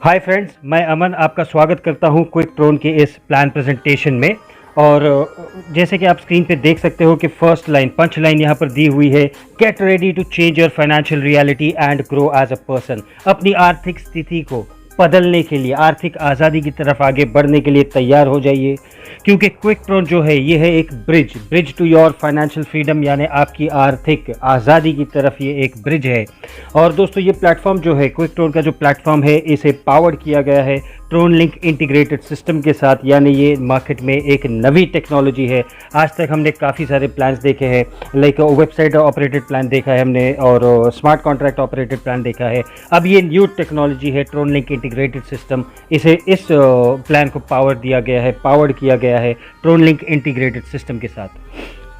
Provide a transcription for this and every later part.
Hi friends, मैं अमन आपका स्वागत करता हूं क्विक ट्रोन के इस प्लान प्रेजेंटेशन में। और जैसे कि आप स्क्रीन पे देख सकते हो कि फर्स्ट लाइन पंच लाइन यहाँ पर दी हुई है, get ready to change your financial reality and grow as a person. अपनी आर्थिक स्थिति को बदलने के लिए, आर्थिक आज़ादी की तरफ आगे बढ़ने के लिए तैयार हो जाइए, क्योंकि क्विक ट्रोन जो है ये है एक bridge to your financial freedom, यानी आपकी आर्थिक आज़ादी की तरफ ये एक ब्रिज है। और दोस्तों, ये प्लेटफॉर्म जो है, क्विक ट्रोन का जो प्लेटफॉर्म है, इसे पावर्ड किया गया है ट्रोन लिंक इंटीग्रेटेड सिस्टम के साथ, यानी ये मार्केट में एक नवी टेक्नोलॉजी है। आज तक हमने काफ़ी सारे प्लान्स देखे हैं, लाइक वेबसाइट ऑपरेटेड प्लान देखा है हमने, और स्मार्ट कॉन्ट्रैक्ट ऑपरेटेड प्लान देखा है। अब ये न्यू टेक्नोलॉजी है ट्रोन लिंक इंटीग्रेटेड सिस्टम, इस प्लान को पावर्ड किया गया है ट्रोन लिंक इंटीग्रेटेड सिस्टम के साथ।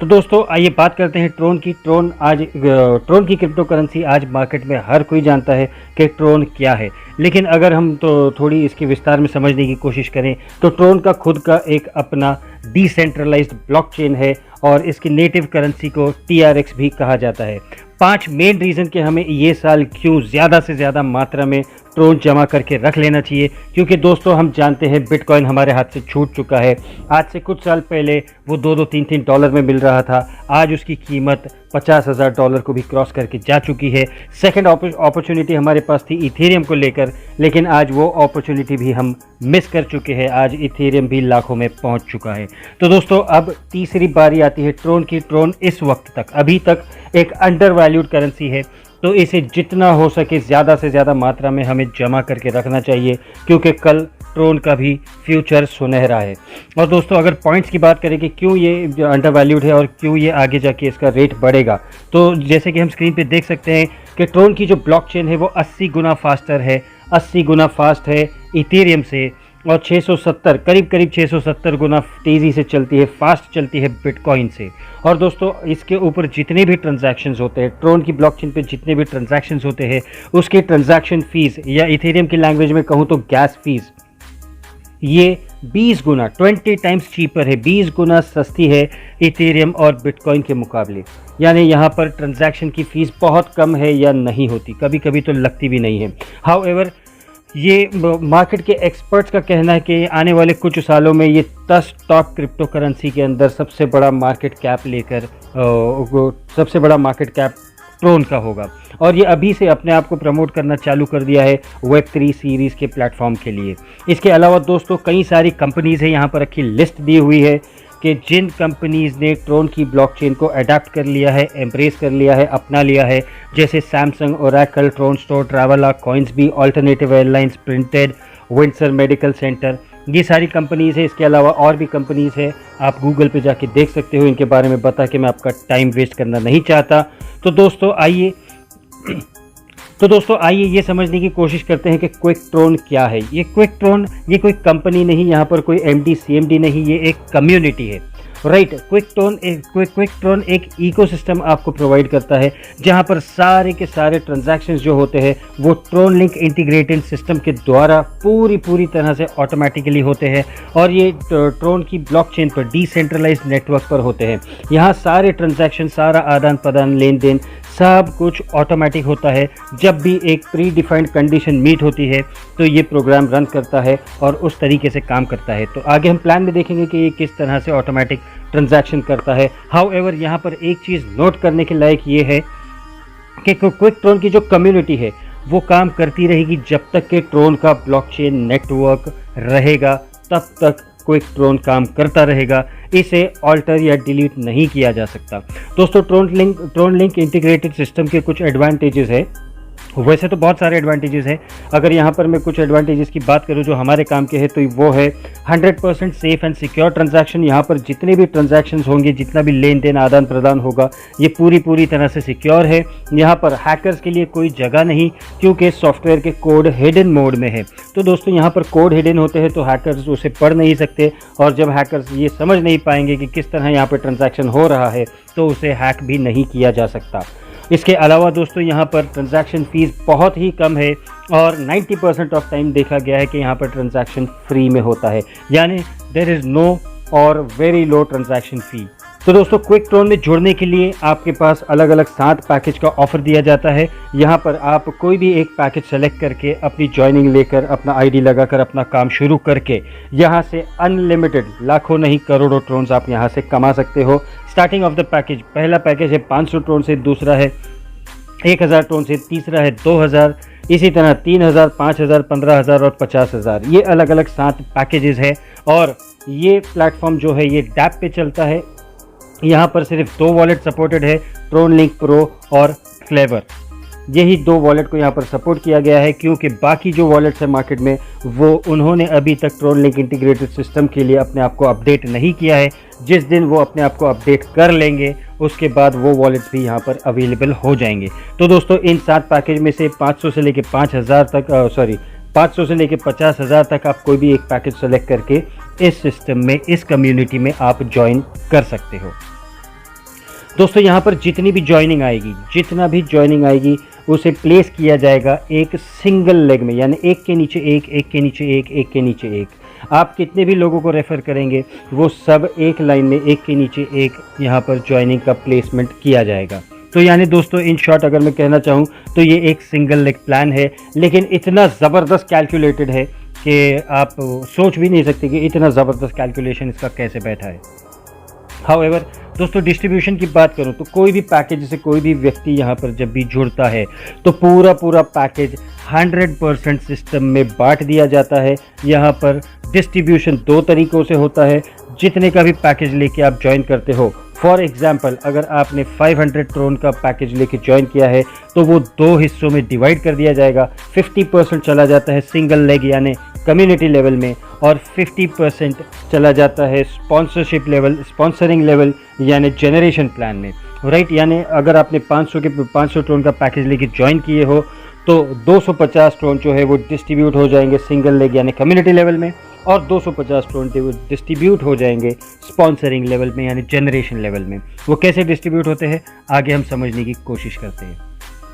तो दोस्तों, आइए बात करते हैं ट्रोन की। ट्रोन की क्रिप्टो करेंसी आज मार्केट में हर कोई जानता है कि ट्रोन क्या है, लेकिन अगर हम तो थोड़ी इसके विस्तार में समझने की कोशिश करें तो ट्रोन का खुद का एक अपना डिसेंट्रलाइज्ड ब्लॉकचेन है, और इसकी नेटिव करेंसी को TRX भी कहा जाता है। 5 मेन रीज़न कि हमें ये साल क्यों ज़्यादा से ज़्यादा मात्रा में ट्रोन जमा करके रख लेना चाहिए, क्योंकि दोस्तों हम जानते हैं बिटकॉइन हमारे हाथ से छूट चुका है। आज से कुछ साल पहले वो $2-3 में मिल रहा था, आज उसकी कीमत $50,000 को भी क्रॉस करके जा चुकी है। सेकंड अपॉर्चुनिटी हमारे पास थी इथेरियम को लेकर, लेकिन आज वो अपॉर्चुनिटी भी हम मिस कर चुके हैं। आज इथेरियम भी लाखों में पहुंच चुका है। तो दोस्तों, अब तीसरी बारी आती है ट्रोन की। ट्रोन इस वक्त तक, अभी तक एक अंडर वैल्यूड करेंसी है, तो इसे जितना हो सके ज़्यादा से ज़्यादा मात्रा में हमें जमा करके रखना चाहिए, क्योंकि कल ट्रोन का भी फ्यूचर सुनहरा है। और दोस्तों, अगर पॉइंट्स की बात करें कि क्यों ये अंडर वैल्यूड है और क्यों ये आगे जाके इसका रेट बढ़ेगा, तो जैसे कि हम स्क्रीन पे देख सकते हैं कि ट्रोन की जो ब्लॉकचेन है वो 80 गुना फास्टर है, 80 गुना फास्ट है इथेरियम से, और 670 करीब 670 गुना तेज़ी से चलती है, फास्ट चलती है बिटकॉइन से। और दोस्तों, इसके ऊपर जितने भी ट्रांजैक्शंस होते हैं, ट्रोन की ब्लॉकचेन पे जितने भी ट्रांजैक्शंस होते हैं, उसके ट्रांजैक्शन फ़ीस, या इथेरियम की लैंग्वेज में कहूँ तो गैस फीस, ये 20 गुना 20 टाइम्स चीपर है, 20 गुना सस्ती है इथेरियम और बिटकॉइन के मुकाबले। यानी यहाँ पर ट्रांजैक्शन की फ़ीस बहुत कम है या नहीं होती, कभी कभी तो लगती भी नहीं है। हाउएवर, ये मार्केट के एक्सपर्ट्स का कहना है कि आने वाले कुछ सालों में ये 10 टॉप क्रिप्टो करेंसी के अंदर सबसे बड़ा मार्केट कैप ट्रोन का होगा। और ये अभी से अपने आप को प्रमोट करना चालू कर दिया है Web3 सीरीज़ के प्लेटफॉर्म के लिए। इसके अलावा दोस्तों, कई सारी कंपनीज़ हैं, यहाँ पर रखी लिस्ट दी हुई है कि जिन कंपनीज़ ने ट्रोन की ब्लॉकचेन को अडाप्ट कर लिया है, एम्ब्रेस कर लिया है, अपना लिया है, जैसे Samsung, Oracle, Tron store, Travala, Coinsbee, alternative airlines, printed, Windsor medical centre, ये सारी कंपनीज़ है। इसके अलावा और भी कंपनीज़ है, आप गूगल पे जाके देख सकते हो। इनके बारे में बता के मैं आपका टाइम वेस्ट करना नहीं चाहता। तो दोस्तों आइए ये समझने की कोशिश करते हैं कि क्विक ट्रोन क्या है। ये क्विक ट्रोन, ये कोई कंपनी नहीं, यहाँ पर कोई MD CMD नहीं, ये एक कम्युनिटी है, राइट। क्विक ट्रोन एक इकोसिस्टम आपको प्रोवाइड करता है, जहाँ पर सारे के सारे ट्रांजैक्शंस जो होते हैं वो ट्रोन लिंक इंटीग्रेटेड सिस्टम के द्वारा पूरी तरह से ऑटोमेटिकली होते हैं, और ये ट्रोन की ब्लॉकचेन पर, डिसेंट्रलाइज्ड नेटवर्क पर होते हैं। यहाँ सारे ट्रांजैक्शन, सारा आदान प्रदान, लेन देन, सब कुछ ऑटोमेटिक होता है। जब भी एक प्री डिफाइंड कंडीशन मीट होती है तो ये प्रोग्राम रन करता है और उस तरीके से काम करता है। तो आगे हम प्लान में देखेंगे कि ये किस तरह से ऑटोमेटिक ट्रांजैक्शन करता है। हाउएवर, यहाँ पर एक चीज़ नोट करने के लायक ये है कि क्विक ट्रोन की जो कम्युनिटी है वो काम करती रहेगी जब तक कि ट्रोन का ब्लॉकचेन नेटवर्क रहेगा, तब तक क्विक ट्रोन काम करता रहेगा। इसे ऑल्टर या डिलीट नहीं किया जा सकता। दोस्तों, ट्रोन लिंक इंटीग्रेटेड सिस्टम के कुछ एडवांटेजेस है। वैसे तो बहुत सारे एडवांटेजेस हैं, अगर यहाँ पर मैं कुछ एडवांटेजेस की बात करूँ जो हमारे काम के हैं, तो वो है 100% सेफ एंड सिक्योर ट्रांजैक्शन। यहाँ पर जितने भी ट्रांजैक्शंस होंगे, जितना भी लेन देन आदान प्रदान होगा, ये पूरी तरह से सिक्योर है। यहाँ पर हैकर्स के लिए कोई जगह नहीं, क्योंकि सॉफ्टवेयर के कोड हिडन मोड में है। तो दोस्तों, यहाँ पर कोड हिडन होते हैं तो हैकर्स उसे पढ़ नहीं सकते, और जब हैकर्स ये समझ नहीं पाएंगे कि किस तरह यहाँ पर ट्रांजैक्शन हो रहा है, तो उसे हैक भी नहीं किया जा सकता। इसके अलावा दोस्तों, यहाँ पर ट्रांजैक्शन फ़ीस बहुत ही कम है, और 90% ऑफ टाइम देखा गया है कि यहाँ पर ट्रांजैक्शन फ्री में होता है, यानी देयर इज़ नो और वेरी लो ट्रांजैक्शन फ़ी। तो दोस्तों क्विकट्रोन में जुड़ने के लिए आपके पास अलग अलग 7 पैकेज का ऑफर दिया जाता है। यहाँ पर आप कोई भी एक पैकेज सेलेक्ट करके अपनी ज्वाइनिंग लेकर अपना आईडी लगाकर अपना काम शुरू करके यहाँ से अनलिमिटेड लाखों नहीं करोड़ों ट्रोन्स आप यहाँ से कमा सकते हो। स्टार्टिंग ऑफ द पैकेज, पहला पैकेज है 500 ट्रोन से, दूसरा है 1000 ट्रोन से, तीसरा है 2000, इसी तरह 3000, 5000, 15000 और 50000। ये अलग अलग 7 पैकेजेस है और ये प्लेटफॉर्म जो है ये डैप पे चलता है। यहाँ पर सिर्फ 2 वॉलेट सपोर्टेड है, ट्रोन लिंक प्रो और फ्लेवर। यही 2 वॉलेट को यहाँ पर सपोर्ट किया गया है, क्योंकि बाकी जो वॉलेट्स है मार्केट में वो उन्होंने अभी तक ट्रोन लिंक इंटीग्रेटेड सिस्टम के लिए अपने आप को अपडेट नहीं किया है। जिस दिन वो अपने आप को अपडेट कर लेंगे उसके बाद वो वॉलेट्स भी यहाँ पर अवेलेबल हो जाएंगे। तो दोस्तों इन 7 पैकेज में से 500 से लेके 5000 तक 500 से लेके 50,000 तक आप कोई भी एक पैकेज सेलेक्ट करके इस सिस्टम में, इस कम्युनिटी में आप ज्वाइन कर सकते हो। दोस्तों यहाँ पर जितनी भी ज्वाइनिंग आएगी, जितना भी ज्वाइनिंग आएगी उसे प्लेस किया जाएगा एक सिंगल लेग में, यानी एक के नीचे एक, एक के नीचे एक, एक के नीचे एक। आप कितने भी लोगों को रेफ़र करेंगे वो सब एक लाइन में एक के नीचे एक यहाँ पर ज्वाइनिंग का प्लेसमेंट किया जाएगा। तो यानी दोस्तों इन शॉर्ट अगर मैं कहना चाहूँ तो ये एक सिंगल लेग प्लान है, लेकिन इतना ज़बरदस्त कैलकुलेटेड है कि आप सोच भी नहीं सकते कि इतना ज़बरदस्त कैलकुलेशन इसका कैसे बैठा है। हाउएवर दोस्तों डिस्ट्रीब्यूशन की बात करूं तो कोई भी पैकेज से कोई भी व्यक्ति यहाँ पर जब भी जुड़ता है तो पूरा पैकेज 100% सिस्टम में बांट दिया जाता है। यहाँ पर डिस्ट्रीब्यूशन 2 तरीक़ों से होता है। जितने का भी पैकेज लेके आप ज्वाइन करते हो, फॉर एग्जांपल अगर आपने 500 ट्रोन का पैकेज लेके ज्वाइन किया है तो वो 2 हिस्सों में डिवाइड कर दिया जाएगा। 50% चला जाता है सिंगल लेग यानी कम्युनिटी लेवल में और 50% चला जाता है स्पॉन्सरशिप लेवल, स्पॉन्सरिंग लेवल यानी जनरेशन प्लान में, राइट। यानी अगर आपने 500 ट्रोन का पैकेज लेके ज्वाइन किए हो तो 250 ट्रोन जो है वो डिस्ट्रीब्यूट हो जाएंगे सिंगल लेग यानी कम्युनिटी लेवल में और 250 ट्रोन डिस्ट्रीब्यूट हो जाएंगे स्पॉन्सरिंग लेवल में यानी जनरेशन लेवल में। वो कैसे डिस्ट्रीब्यूट होते हैं आगे हम समझने की कोशिश करते हैं।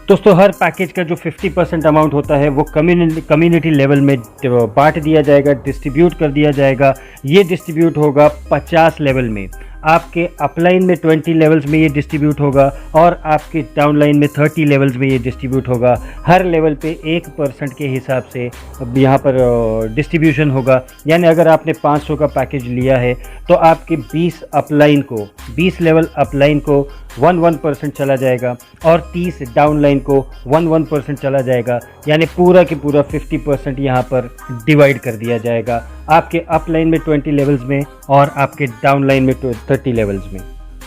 दोस्तों हर पैकेज का जो 50% अमाउंट होता है वो कम्युनिटी लेवल में बांट दिया जाएगा, डिस्ट्रीब्यूट कर दिया जाएगा। ये डिस्ट्रीब्यूट होगा 50 लेवल में, आपके अपलाइन में 20 लेवल्स में ये डिस्ट्रीब्यूट होगा और आपके डाउनलाइन में 30 लेवल्स में ये डिस्ट्रीब्यूट होगा। हर लेवल पे 1% के हिसाब से यहाँ पर डिस्ट्रीब्यूशन होगा। यानी अगर आपने 500 का पैकेज लिया है तो आपके 20 लेवल अपलाइन को 1% चला जाएगा और 30 डाउनलाइन को 1% चला जाएगा। यानी पूरा के पूरा 50% यहाँ पर डिवाइड कर दिया जाएगा आपके अपलाइन में 20 लेवल्स में और आपके डाउनलाइन में 30 लेवल्स में।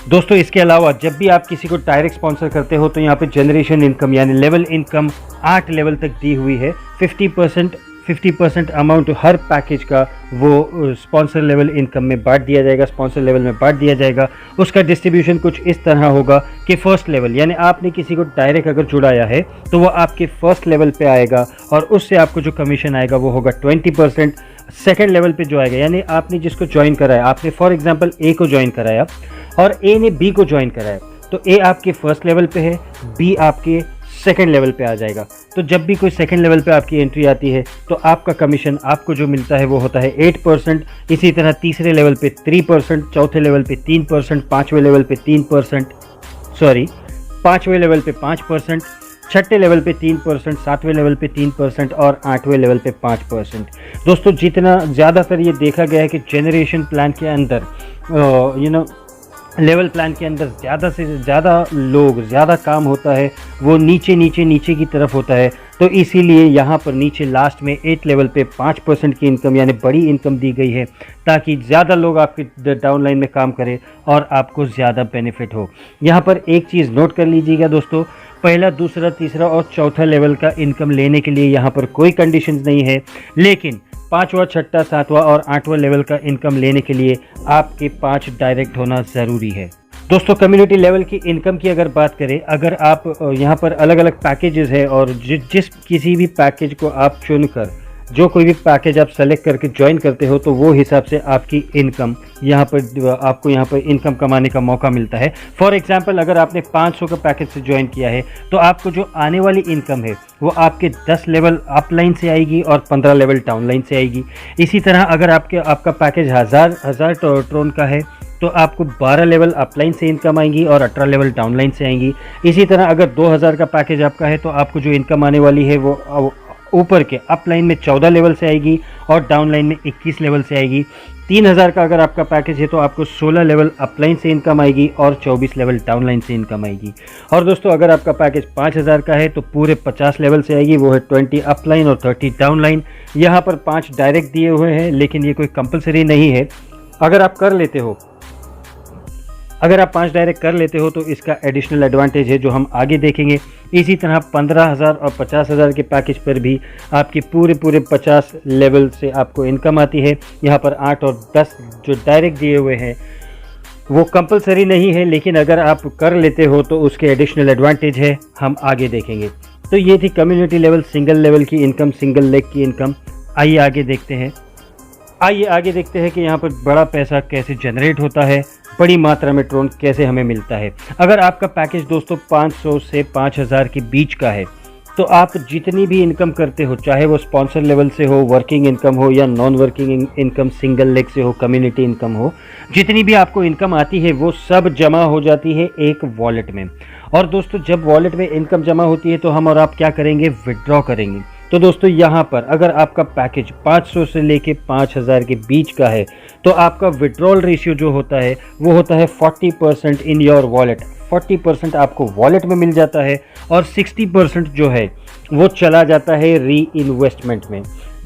दोस्तों इसके अलावा जब भी आप किसी को डायरेक्ट स्पॉन्सर करते हो तो यहाँ पे जनरेशन इनकम यानी लेवल इनकम 8 लेवल तक दी हुई है। 50% अमाउंट हर पैकेज का वो स्पॉन्सर लेवल इनकम में बांट दिया जाएगा, स्पॉन्सर लेवल में बांट दिया जाएगा। उसका डिस्ट्रीब्यूशन कुछ इस तरह होगा कि फर्स्ट लेवल यानी आपने किसी को डायरेक्ट अगर जुड़ाया है तो वो आपके फर्स्ट लेवल पे आएगा और उससे आपको जो कमीशन आएगा वो होगा 20%। सेकेंड लेवल पे जो आएगा यानी आपने जिसको ज्वाइन कराया, आपने फॉर एग्जांपल ए को ज्वाइन कराया और ए ने बी को ज्वाइन कराया, तो ए आपके फर्स्ट लेवल पे है, बी आपके सेकेंड लेवल पे आ जाएगा। तो जब भी कोई सेकेंड लेवल पे आपकी एंट्री आती है तो आपका कमीशन आपको जो मिलता है वो होता है 8%। इसी तरह तीसरे लेवल पे 3%, चौथे लेवल पे 3%, पाँचवें लेवल पे 5%, छठे लेवल पे 3%, सातवें लेवल पे 3% और 8वें लेवल पे 5%। दोस्तों जितना ज़्यादातर ये देखा गया है कि जनरेशन प्लान के अंदर लेवल प्लान के अंदर ज़्यादा से ज़्यादा लोग, ज़्यादा काम होता है वो नीचे की तरफ होता है। तो इसीलिए यहाँ पर नीचे लास्ट में 8 लेवल पे 5% की इनकम यानी बड़ी इनकम दी गई है ताकि ज़्यादा लोग आपके डाउनलाइन में काम करें और आपको ज़्यादा बेनिफिट हो। यहाँ पर एक चीज़ नोट कर लीजिएगा दोस्तों, पहला, दूसरा, तीसरा और चौथा लेवल का इनकम लेने के लिए यहाँ पर कोई कंडीशंस नहीं है, लेकिन 5वां, 6ठा, 7वां और 8वां लेवल का इनकम लेने के लिए आपके 5 डायरेक्ट होना ज़रूरी है। दोस्तों कम्युनिटी लेवल की इनकम की अगर बात करें, अगर आप यहाँ पर अलग अलग पैकेजेस है और जिस किसी भी पैकेज को आप चुनकर जो कोई भी पैकेज आप सेलेक्ट करके ज्वाइन करते हो तो वो हिसाब से आपकी इनकम आपको यहाँ पर इनकम कमाने का मौका मिलता है। फॉर एग्जांपल अगर आपने 500 का पैकेज से ज्वाइन किया है तो आपको जो आने वाली इनकम है वो आपके 10 लेवल अपलाइन से आएगी और 15 लेवल डाउनलाइन से आएगी। इसी तरह अगर आपका पैकेज 1000 ट्रोन का है तो आपको 12 लेवल अपलाइन से इनकम आएंगी और 18 लेवल डाउनलाइन से आएंगी। इसी तरह अगर 2000 का पैकेज आपका है तो आपको जो इनकम आने वाली है वो ऊपर के अपलाइन में 14 लेवल से आएगी और डाउनलाइन में 21 लेवल से आएगी। 3000 का अगर आपका पैकेज है तो आपको 16 लेवल अपलाइन से इनकम आएगी और 24 लेवल डाउनलाइन से इनकम आएगी। और दोस्तों अगर आपका पैकेज 5000 का है तो पूरे 50 लेवल से आएगी, वो है 20 अपलाइन और 30 डाउनलाइन। यहाँ पर 5 डायरेक्ट दिए हुए हैं, लेकिन ये कोई कंपलसरी नहीं है। अगर आप 5 डायरेक्ट कर लेते हो तो इसका एडिशनल एडवांटेज है जो हम आगे देखेंगे। इसी तरह 15000 और 50000 के पैकेज पर भी आपकी पूरे 50 लेवल से आपको इनकम आती है। यहाँ पर 8 और 10 जो डायरेक्ट दिए हुए हैं वो कंपलसरी नहीं है, लेकिन अगर आप कर लेते हो तो उसके एडिशनल एडवांटेज है, हम आगे देखेंगे। तो ये थी कम्युनिटी लेवल सिंगल लेवल की इनकम, सिंगल लेग की इनकम। आइए आगे देखते हैं कि यहाँ पर बड़ा पैसा कैसे जनरेट होता है, बड़ी मात्रा में ट्रोन कैसे हमें मिलता है। अगर आपका पैकेज दोस्तों 500 से 5000 के बीच का है तो आप जितनी भी इनकम करते हो, चाहे वो स्पॉन्सर लेवल से हो, वर्किंग इनकम हो या non working income single leg से हो, कम्युनिटी इनकम हो, जितनी भी आपको इनकम आती है वो सब जमा हो जाती है एक वॉलेट में। और दोस्तों जब वॉलेट में इनकम जमा होती है तो हम और आप क्या करेंगे, विड्रॉ करेंगे। तो दोस्तों यहाँ पर अगर आपका पैकेज 500 से लेके 5000 के बीच का है तो आपका विड्रॉल रेशियो जो होता है वो होता है 40% इन योर वॉलेट। 40% आपको वॉलेट में मिल जाता है और 60% जो है वो चला जाता है री इन्वेस्टमेंट में।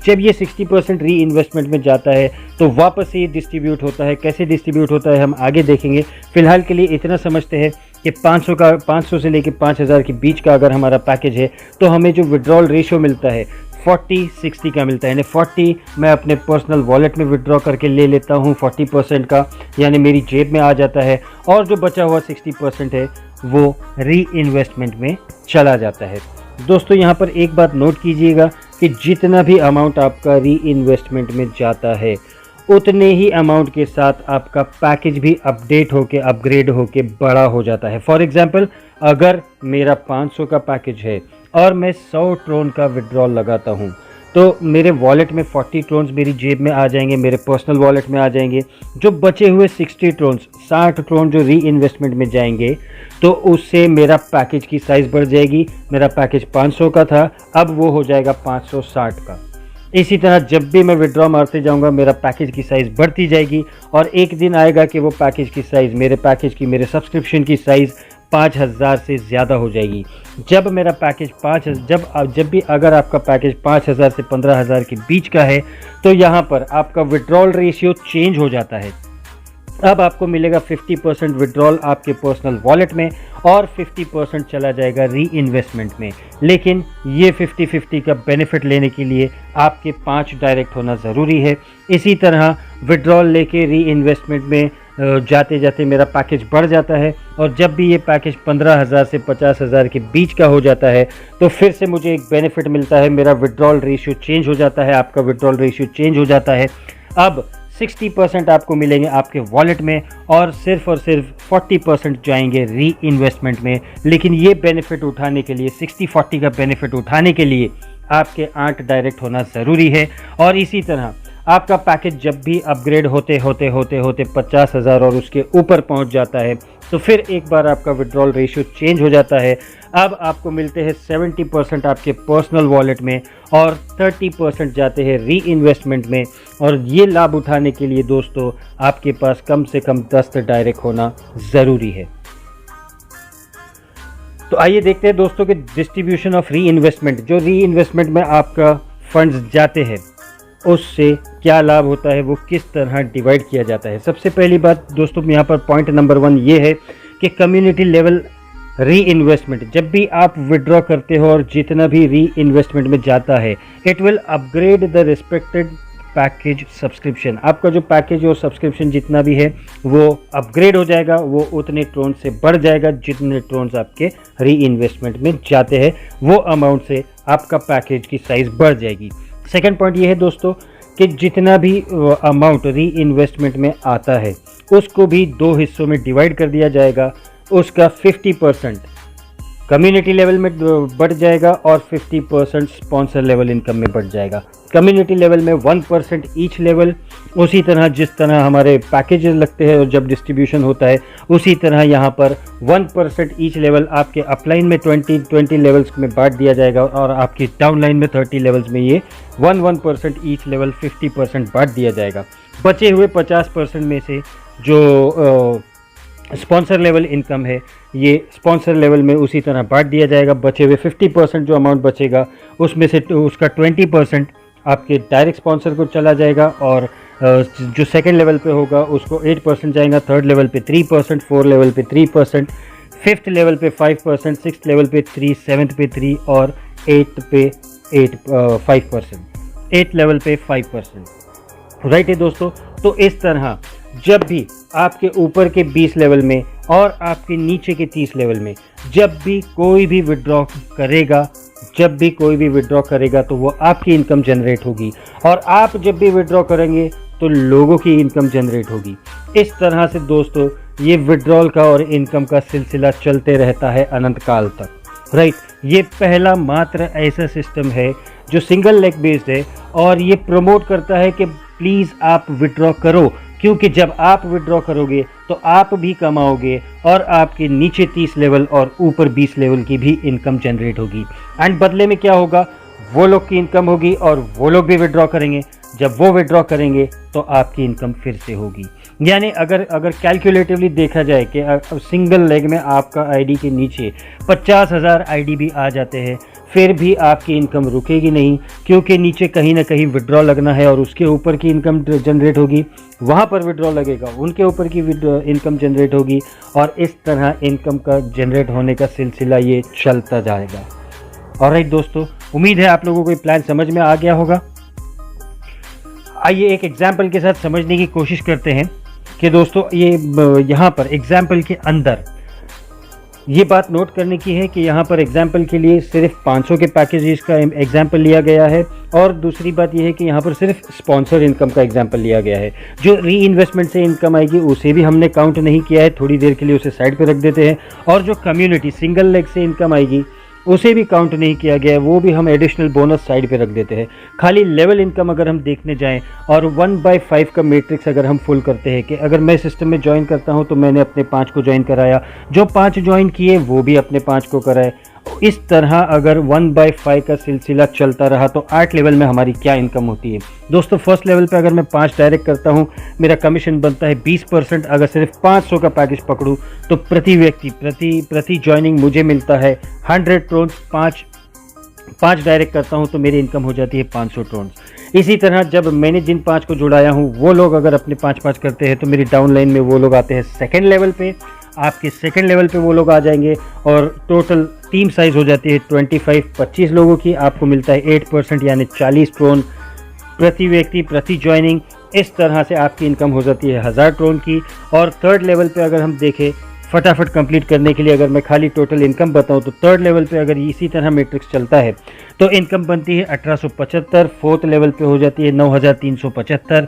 जब ये 60% री इन्वेस्टमेंट में जाता है तो वापस से ये डिस्ट्रीब्यूट होता है। कैसे डिस्ट्रीब्यूट होता है हम आगे देखेंगे। फिलहाल के लिए इतना समझते हैं कि 500 से लेके 5000 के बीच का अगर हमारा पैकेज है तो हमें जो विड्रॉल रेशियो मिलता है 40-60 का मिलता है। यानी 40 मैं अपने पर्सनल वॉलेट में विड्रॉ करके ले लेता हूँ 40% का, यानी मेरी जेब में आ जाता है, और जो बचा हुआ 60% है वो री इन्वेस्टमेंट में चला जाता है। दोस्तों यहाँ पर एक बात नोट कीजिएगा कि जितना भी अमाउंट आपका री इन्वेस्टमेंट में जाता है उतने ही अमाउंट के साथ आपका पैकेज भी अपडेट होके अपग्रेड होके बड़ा हो जाता है। फॉर एग्जांपल अगर मेरा 500 का पैकेज है और मैं 100 ट्रोन का विड्रॉल लगाता हूँ तो मेरे वॉलेट में 40 ट्रोन्स मेरी जेब में आ जाएंगे, मेरे पर्सनल वॉलेट में आ जाएंगे। जो बचे हुए 60 ट्रोन्स 60 ट्रोन जो री इन्वेस्टमेंट में जाएंगे तो उससे मेरा पैकेज की साइज़ बढ़ जाएगी। मेरा पैकेज 500 का था, अब वो हो जाएगा 560 का। इसी तरह जब भी मैं विड्रॉ मारते जाऊंगा मेरा पैकेज की साइज़ बढ़ती जाएगी और एक दिन आएगा कि वो पैकेज की साइज़ मेरे सब्सक्रिप्शन की साइज़ 5000 से ज़्यादा हो जाएगी। जब मेरा पैकेज जब भी अगर आपका पैकेज 5000 से 15000 के बीच का है तो यहाँ पर आपका विड्रॉल रेशियो चेंज हो जाता है। अब आपको मिलेगा 50% विड्रॉल आपके पर्सनल वॉलेट में और 50% चला जाएगा री इन्वेस्टमेंट में। लेकिन ये 50-50 का बेनिफिट लेने के लिए आपके 5 डायरेक्ट होना ज़रूरी है। इसी तरह विड्रॉल लेके री इन्वेस्टमेंट में जाते जाते मेरा पैकेज बढ़ जाता है और जब भी ये पैकेज 15000 से 50000 के बीच का हो जाता है तो फिर से मुझे एक बेनिफिट मिलता है, मेरा विड्रॉल रेशियो चेंज हो जाता है, आपका विड्रॉल रेशियो चेंज हो जाता है। अब 60% आपको मिलेंगे आपके वॉलेट में और सिर्फ 40% जाएंगे री इन्वेस्टमेंट में। लेकिन ये बेनिफिट उठाने के लिए 60-40 का बेनिफिट उठाने के लिए आपके 8 डायरेक्ट होना ज़रूरी है। और इसी तरह आपका पैकेज जब भी अपग्रेड होते 50,000 और उसके ऊपर पहुंच जाता है तो फिर एक बार आपका विड्रॉल रेशियो चेंज हो जाता है। अब आपको मिलते हैं 70% आपके पर्सनल वॉलेट में और 30% जाते हैं री इन्वेस्टमेंट में। और ये लाभ उठाने के लिए दोस्तों आपके पास कम से कम 10 डायरेक्ट होना ज़रूरी है। तो आइए देखते हैं दोस्तों कि डिस्ट्रीब्यूशन ऑफ री इन्वेस्टमेंट, जो री इन्वेस्टमेंट में आपका फंड्स जाते हैं उससे क्या लाभ होता है, वो किस तरह डिवाइड किया जाता है। सबसे पहली बात दोस्तों यहाँ पर पॉइंट नंबर 1 ये है कि कम्युनिटी लेवल री इन्वेस्टमेंट, जब भी आप विड्रॉ करते हो और जितना भी री इन्वेस्टमेंट में जाता है it will upgrade the respected package subscription. आपका जो पैकेज और सब्सक्रिप्शन जितना भी है वो अपग्रेड हो जाएगा, वो उतने ट्रोन से बढ़ जाएगा जितने ट्रोन्स आपके री इन्वेस्टमेंट में जाते हैं, वो अमाउंट से आपका पैकेज की साइज़ बढ़ जाएगी। सेकेंड पॉइंट ये है दोस्तों कि जितना भी अमाउंट री इन्वेस्टमेंट में आता है उसको भी 2 हिस्सों में डिवाइड कर दिया जाएगा। उसका 50% कम्युनिटी लेवल में बढ़ जाएगा और 50% स्पॉन्सर लेवल इनकम में बढ़ जाएगा। कम्युनिटी लेवल में 1% ईच लेवल, उसी तरह जिस तरह हमारे पैकेजेस लगते हैं और जब डिस्ट्रीब्यूशन होता है उसी तरह यहाँ पर 1% ईच लेवल आपके अपलाइन में 20 लेवल्स में बांट दिया जाएगा और आपकी डाउनलाइन में 30 लेवल्स में ये 1% ईच लेवल 50% बांट दिया जाएगा। बचे हुए 50% में से जो स्पॉन्सर लेवल इनकम है ये स्पॉन्सर लेवल में उसी तरह बांट दिया जाएगा। बचे हुए 50% जो अमाउंट बचेगा उसमें से उसका 20% आपके डायरेक्ट स्पॉन्सर को चला जाएगा और जो सेकंड लेवल पे होगा उसको 8% जाएगा, थर्ड लेवल पे 3%, फोर्थ लेवल पे 3%, फिफ्थ लेवल पे 5%, सिक्स्थ लेवल पे 3, सेवन्थ पे 3 और 8th पे 5%, 8th लेवल पे 5%। राइट है दोस्तों। तो इस तरह जब भी आपके ऊपर के 20 लेवल में और आपके नीचे के 30 लेवल में जब भी कोई भी विड्रॉ करेगा तो वो आपकी इनकम जनरेट होगी और आप जब भी विड्रॉ करेंगे तो लोगों की इनकम जनरेट होगी। इस तरह से दोस्तों ये विड्रॉल का और इनकम का सिलसिला चलते रहता है अनंत काल तक। राइट, ये पहला मात्र ऐसा सिस्टम है जो सिंगल लेग बेस्ड है और ये प्रमोट करता है कि प्लीज़ आप विड्रॉ करो, क्योंकि जब आप विड्रॉ करोगे तो आप भी कमाओगे और आपके नीचे 30 लेवल और ऊपर 20 लेवल की भी इनकम जनरेट होगी। एंड बदले में क्या होगा, वो लोग की इनकम होगी और वो लोग भी विड्रॉ करेंगे। जब वो विड्रॉ करेंगे तो आपकी इनकम फिर से होगी। यानी अगर कैलकुलेटिवली देखा जाए कि सिंगल लेग में आपका आईडी के नीचे 50,000 आईडी भी आ जाते हैं फिर भी आपकी इनकम रुकेगी नहीं, क्योंकि नीचे कहीं ना कहीं विड्रॉ लगना है और उसके ऊपर की इनकम जनरेट होगी, वहाँ पर विड्रॉ लगेगा, उनके ऊपर की इनकम जनरेट होगी और इस तरह इनकम का जनरेट होने का सिलसिला ये चलता जाएगा। ऑलराइट दोस्तों, उम्मीद है आप लोगों को ये प्लान समझ में आ गया होगा। आइए एक एग्जाम्पल के साथ समझने की कोशिश करते हैं कि दोस्तों ये यहाँ पर एग्जाम्पल के अंदर ये बात नोट करने की है कि यहाँ पर एग्जाम्पल के लिए सिर्फ 500 के पैकेजेस का एग्जाम्पल लिया गया है और दूसरी बात यह है कि यहाँ पर सिर्फ स्पॉन्सर इनकम का एग्जाम्पल लिया गया है। जो री इन्वेस्टमेंट से इनकम आएगी उसे भी हमने काउंट नहीं किया है, थोड़ी देर के लिए उसे साइड पे रख देते हैं। और जो कम्युनिटी सिंगल लेग से इनकम आएगी उसे भी काउंट नहीं किया गया है, वो भी हम एडिशनल बोनस साइड पे रख देते हैं। खाली लेवल इनकम अगर हम देखने जाएं और 1/5 का मैट्रिक्स अगर हम फुल करते हैं कि अगर मैं सिस्टम में ज्वाइन करता हूं तो मैंने अपने 5 को ज्वाइन कराया, जो 5 ज्वाइन किए वो भी अपने 5 को कराए, इस तरह अगर 1/5 का सिलसिला चलता रहा तो 8 लेवल में हमारी क्या इनकम होती है दोस्तों। फर्स्ट लेवल पे अगर मैं 5 डायरेक्ट करता हूँ मेरा कमीशन बनता है 20%। अगर सिर्फ 500 का पैकेज पकड़ूँ तो प्रति व्यक्ति प्रति ज्वाइनिंग मुझे मिलता है 100 ट्रोन्स। 5 डायरेक्ट करता हूँ तो मेरी इनकम हो जाती है 500 ट्रोन्स। इसी तरह जब मैंने जिन 5 को जुड़ाया हूँ वो लोग अगर अपने 5-5 करते हैं तो मेरी डाउन लाइन में वो लोग आते हैं सेकेंड लेवल पे, आपके सेकेंड लेवल पे वो लोग आ जाएंगे और टोटल टीम साइज़ हो जाती है 25 लोगों की। आपको मिलता है 8% यानी 40 ट्रोन प्रति व्यक्ति प्रति ज्वाइनिंग। इस तरह से आपकी इनकम हो जाती है 1000 ट्रोन की। और थर्ड लेवल पे अगर हम देखें फटाफट कंप्लीट करने के लिए, अगर मैं खाली टोटल इनकम बताऊं तो थर्ड लेवल पे अगर इसी तरह मैट्रिक्स चलता है तो इनकम बनती है 1875। फोर्थ लेवल पे हो जाती है 9375।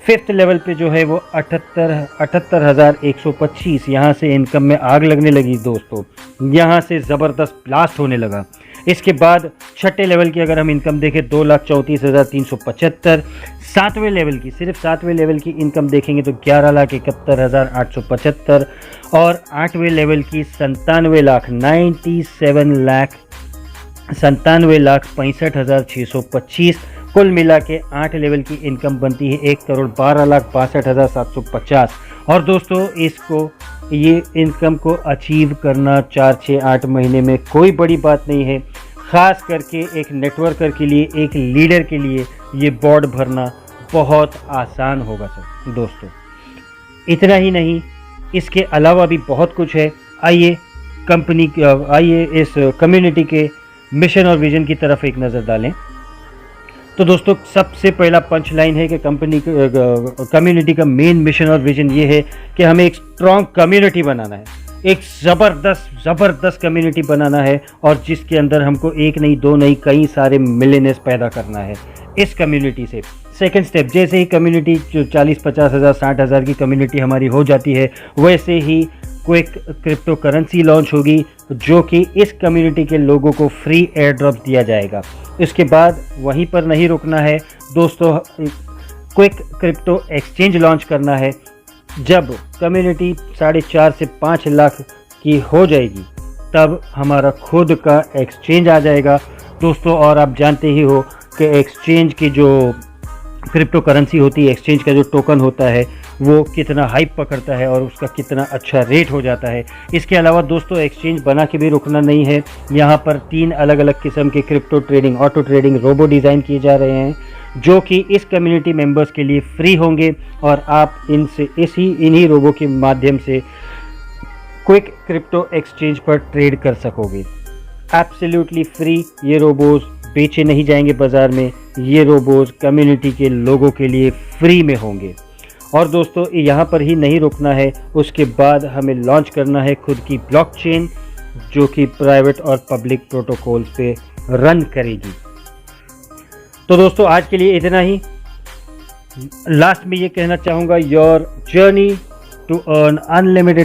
फिफ्थ लेवल पे जो है वो 78,125। यहाँ से इनकम में आग लगने लगी दोस्तों, यहाँ से ज़बरदस्त ब्लास्ट होने लगा। इसके बाद छठे लेवल की अगर हम इनकम देखें 2,34,375। सातवें लेवल की, सिर्फ सातवें लेवल की इनकम देखेंगे तो 11,71,875। और आठवें लेवल की 97,65,625। कुल मिला के 8 लेवल की इनकम बनती है 1,12,62,750। और दोस्तों ये इनकम को अचीव करना 4, 6, 8 महीने में कोई बड़ी बात नहीं है। ख़ास करके एक नेटवर्कर के लिए, एक लीडर के लिए ये बोर्ड भरना बहुत आसान होगा सर दोस्तों। इतना ही नहीं, इसके अलावा भी बहुत कुछ है। आइए इस कम्युनिटी के मिशन और विजन की तरफ एक नज़र डालें। तो दोस्तों सबसे पहला पंच लाइन है कि कम्युनिटी का मेन मिशन और विजन ये है कि हमें एक स्ट्रॉन्ग कम्युनिटी बनाना है, एक ज़बरदस्त कम्युनिटी बनाना है और जिसके अंदर हमको एक नहीं, दो नहीं, कई सारे मिलियनेयर्स पैदा करना है इस कम्युनिटी से। सेकंड स्टेप, जैसे ही कम्युनिटी जो 40-50 हज़ार 60 हज़ार की कम्युनिटी हमारी हो जाती है, वैसे ही क्विक क्रिप्टो करेंसी लॉन्च होगी जो कि इस कम्युनिटी के लोगों को फ्री एयर ड्रॉप दिया जाएगा। इसके बाद वहीं पर नहीं रुकना है दोस्तों, क्विक क्रिप्टो एक्सचेंज लॉन्च करना है। जब कम्युनिटी 4.5 से 5 लाख की हो जाएगी तब हमारा खुद का एक्सचेंज आ जाएगा दोस्तों। और आप जानते ही हो कि एक्सचेंज की जो क्रिप्टो करेंसी होती है, एक्सचेंज का जो टोकन होता है वो कितना हाइप पकड़ता है और उसका कितना अच्छा रेट हो जाता है। इसके अलावा दोस्तों एक्सचेंज बना के भी रुकना नहीं है। यहाँ पर 3 अलग अलग किस्म के crypto trading, auto trading robo design किए जा रहे हैं जो कि इस कम्युनिटी मेंबर्स के लिए फ्री होंगे और आप इनसे इन्हीं रोबो के माध्यम से क्विक क्रिप्टो एक्सचेंज पर ट्रेड कर सकोगे। Absolutely free. ये रोबोज बेचे नहीं जाएंगे बाज़ार में, ये रोबोज कम्युनिटी के लोगों के लिए फ्री में होंगे। और दोस्तों यहाँ पर ही नहीं रुकना है, उसके बाद हमें लॉन्च करना है खुद की ब्लॉकचेन जो कि प्राइवेट और पब्लिक प्रोटोकॉल्स पे रन करेगी। तो दोस्तों आज के लिए इतना ही। लास्ट में ये कहना चाहूँगा, your journey to earn unlimited